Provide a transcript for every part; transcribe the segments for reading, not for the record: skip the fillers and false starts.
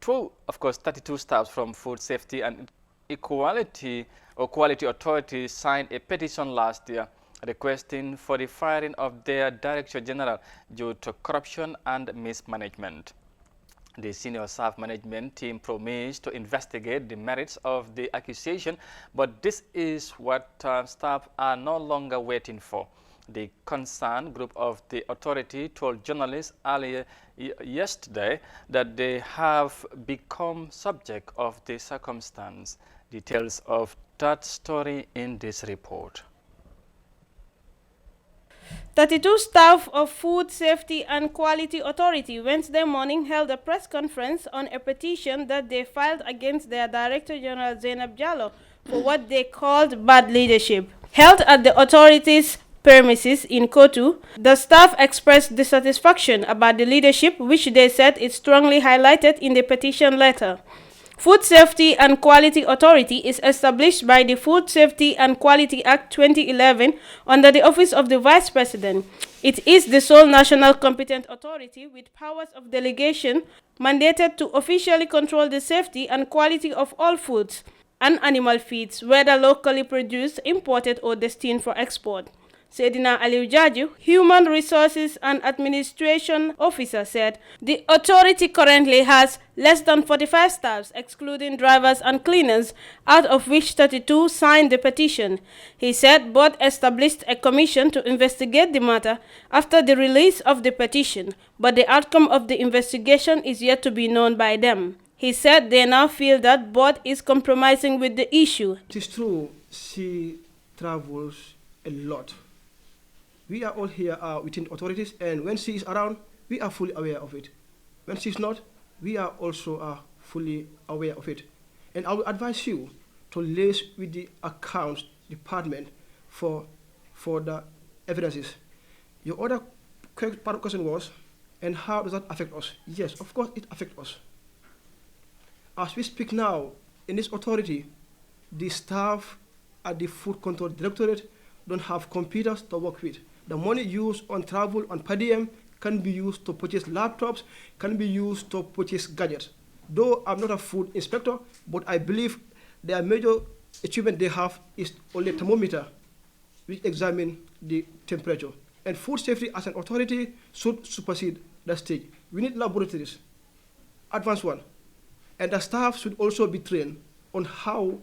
32 staff from Food Safety and Equality or Quality Authority signed a petition last year requesting for the firing of their Director General due to corruption and mismanagement. The senior staff management team promised to investigate the merits of the accusation, but this is what staff are no longer waiting for. The concerned group of the authority told journalists earlier yesterday that they have become subject of the circumstance. Details of that story in this report. 32 staff of Food Safety and Quality Authority Wednesday morning held a press conference on a petition that they filed against their Director General Zainab Jallow for what they called bad leadership. Held at the authority's premises in Kotu, the staff expressed dissatisfaction about the leadership, which they said is strongly highlighted in the petition letter. Food Safety and Quality Authority is established by the Food Safety and Quality Act 2011 under the Office of the Vice President. It is the sole national competent authority with powers of delegation mandated to officially control the safety and quality of all foods and animal feeds, whether locally produced, imported, or destined for export. Sedina Aliujaju, Human Resources and Administration Officer, said the authority currently has less than 45 staffs, excluding drivers and cleaners, out of which 32 signed the petition. He said board established a commission to investigate the matter after the release of the petition, but the outcome of the investigation is yet to be known by them. He said they now feel that board is compromising with the issue. It is true, she travels a lot. We are all here within authorities, and when she is around, we are fully aware of it. When she's not, we are also fully aware of it. And I will advise you to liaise with the accounts department for the evidences. Your other part of the question was, and how does that affect us? Yes, of course it affects us. As we speak now, in this authority, the staff at the Food Control Directorate don't have computers to work with. The money used on travel, on per diem, can be used to purchase laptops, can be used to purchase gadgets. Though I'm not a food inspector, but I believe their major achievement they have is only a thermometer, which examines the temperature. And food safety as an authority should supersede that stage. We need laboratories, advanced one. And the staff should also be trained on how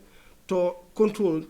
to control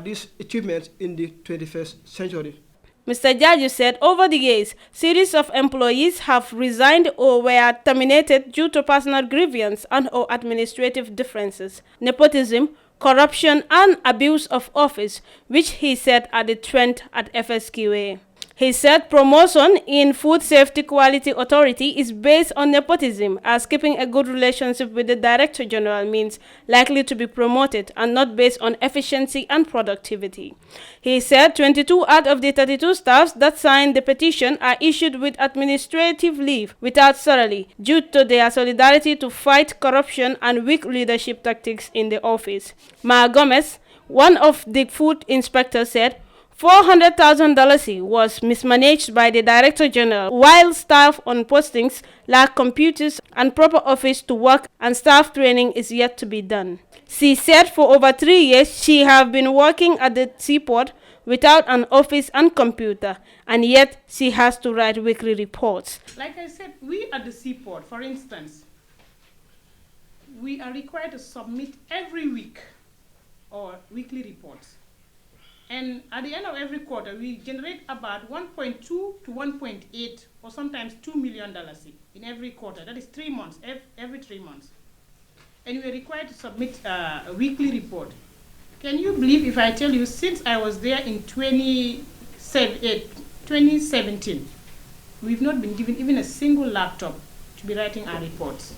these achievements in the 21st century. Mr. Jaju said over the years, series of employees have resigned or were terminated due to personal grievance and or administrative differences, nepotism, corruption, and abuse of office, which he said are the trend at Fsqa. He said promotion in Food Safety Quality Authority is based on nepotism, as keeping a good relationship with the Director General means likely to be promoted and not based on efficiency and productivity. He said 22 out of the 32 staffs that signed the petition are issued with administrative leave without salary due to their solidarity to fight corruption and weak leadership tactics in the office. Ma Gomez, one of the food inspectors, said $400,000 was mismanaged by the Director General, while staff on postings lack computers and proper office to work, and staff training is yet to be done. She said for over 3 years she have been working at the seaport without an office and computer, and yet she has to write weekly reports. Like I said, we at the seaport, for instance, we are required to submit every week or weekly reports. And at the end of every quarter, we generate about 1.2 to 1.8 or sometimes $2 million in every quarter. That is 3 months, every 3 months. And we are required to submit a weekly report. Can you believe if I tell you, since I was there in 2017, we've not been given even a single laptop to be writing our reports.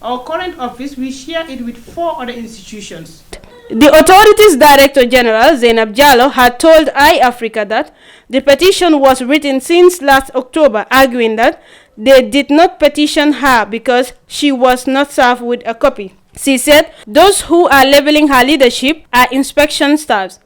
Our current office, we share it with 4 other institutions. The authority's Director General, Zainab Jallow, had told Eyeafrica that the petition was written since last October, arguing that they did not petition her because she was not served with a copy. She said those who are labeling her leadership are inspection staff.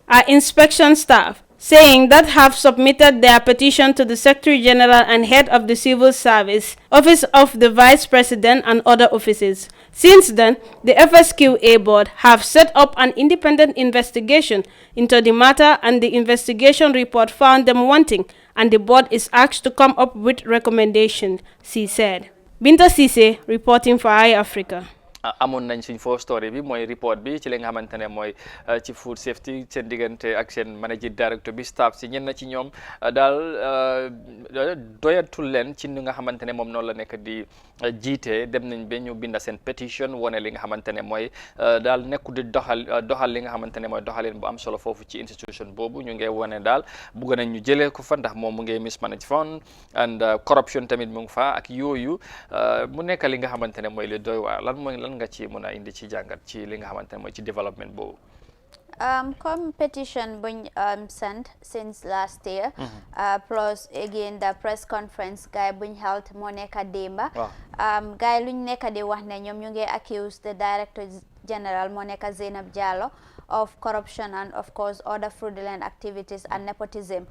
saying that have submitted their petition to the Secretary General and head of the Civil Service, Office of the Vice President and other offices. Since then, the FSQA board have set up an independent investigation into the matter, and the investigation report found them wanting, and the board is asked to come up with recommendations, she said. Binta Cisse reporting for Eyeafrica. amoon nañ suñ foo story bi mooy report bi ci li nga xamante ne mooy ci food safety seen diggante ak seen managing director bi staff si ñenn ci ñoom daal doyatul leen ci ni nga xamante ne moom noonu la nekk di jiite dem nañ ba ñu binda seen pétition wane li nga xamante ne mooy daal nekku di doxal li nga xamante ne mooy doxalin bu am solo foofu ci institution boobu ñu ngi wane daal bugg nañ ñu jëlee ko fa ndax moom mu ngi mismanage fund and corruption tamit mu ngi fa ak yooyu mu nekk li nga xamante ne mooy li doy waar lan nga ci mën a indi ci jàngat ci li nga xamante ne mooy ci développement boobu. Comme petition buñ sent since last year, plus again the press conference guy buñ held moo nekka démba. Guy luñ nekka di wax ne ñoom ñu ngi accuse the director general moo nekka Zainab Jallow of corruption and of course other fraudulent activities and nepotism.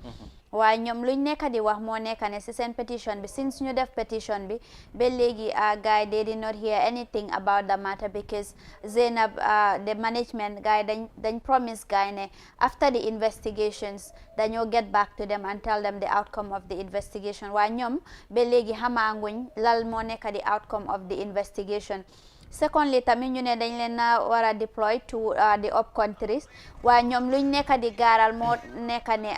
waaye ñoom luñ nekk di wax moo nekk ne si seen petition bi since ñu def petition bi ba léegi guy they did not hear anything about the matter because Zainab the management guy dañ promise guy ne after the investigations dañoo get back to them and tell them the outcome of the investigation waaye ñoom ba léegi xamaanguñ lal moo nekk di outcome of the investigation. Secondly tamit ñu ne dañ leen na war a deploy to the up countries waaye ñoom luñ nekk di gaaral moo nekk ne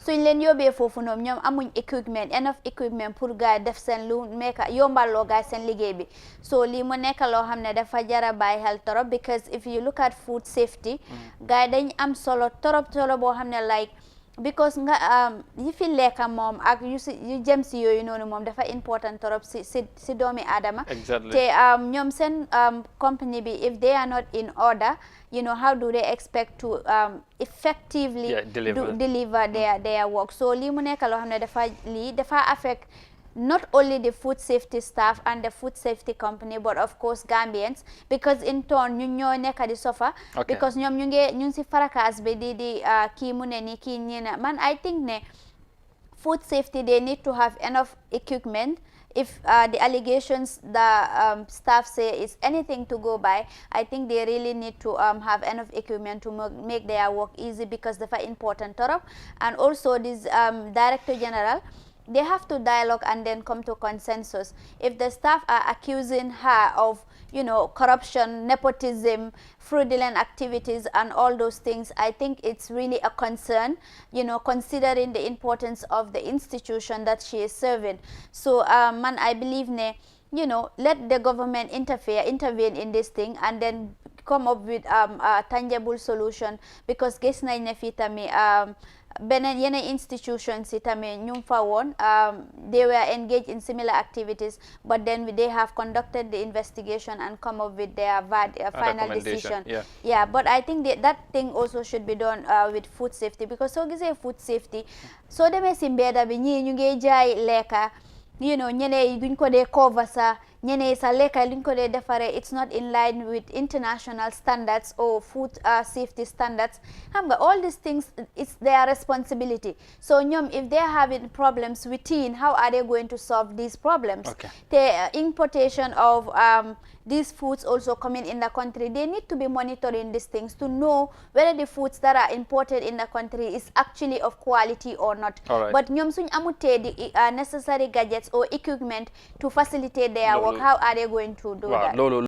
suñ leen yóbbee foofu noonu ñoom amuñ equipment enough equipment pour gaay def seen lu nekk yombaloo gaay seen liggéey bi so lii mu nekk loo xam ne dafa jara bàyyi xel torop because if you look at food safety gaay dañ am solo torop boo xam ne like because nga yi fi lekka moom ak yu jëm si yooyu noonu moom dafa important torop si doomi aadama te ñoom seen company bi if they are not in order you know how do they expect to effectively deliver their work so lii mu nekk loo xam ne dafa affect not only the food safety staff and the food safety company but of course Gambians because in turn ñun ñoo nekk di suffer because ñoom ñu si fracas bi di kii mu ne ni kii ñi na man I think ne food safety they need to have enough equipment if the allegations the staff say is anything to go by I think they really need to have enough equipment to make their work easy because dafa important torop and also this director general they have to dialogue and then come to consensus. If the staff are accusing her of, you know, corruption, nepotism, fraudulent activities and all those things, I think it's really a concern, you know, considering the importance of the institution that she is serving. So, man, I believe, you know, let the government intervene in this thing and then come up with a tangible solution because gis nañ ne fii tamit beneen yeneen institutions yi tamit ñu fa woon they were engaged in similar activities but then they have conducted the investigation and come up with their final decision. Yeah, but I think that thing also should be done with food safety because soo gisee food safety soo demee si mbedda bi ñii ñu ngi jaay lekka you know ñeneen duñ ko dee cover sa ñeneen sa lekka luñ ko dee defaree it's not in line with international standards or food safety standards xam nga all these things it's their responsibility so ñoom if they're having problems within how are they going to solve these problems the importation of these foods also coming in the country they need to be monitoring these things to know whether the foods that are imported in the country is actually of quality or not but ñoom suñ amutee the necessary gadgets or equipment to facilitate their work how are they going to do that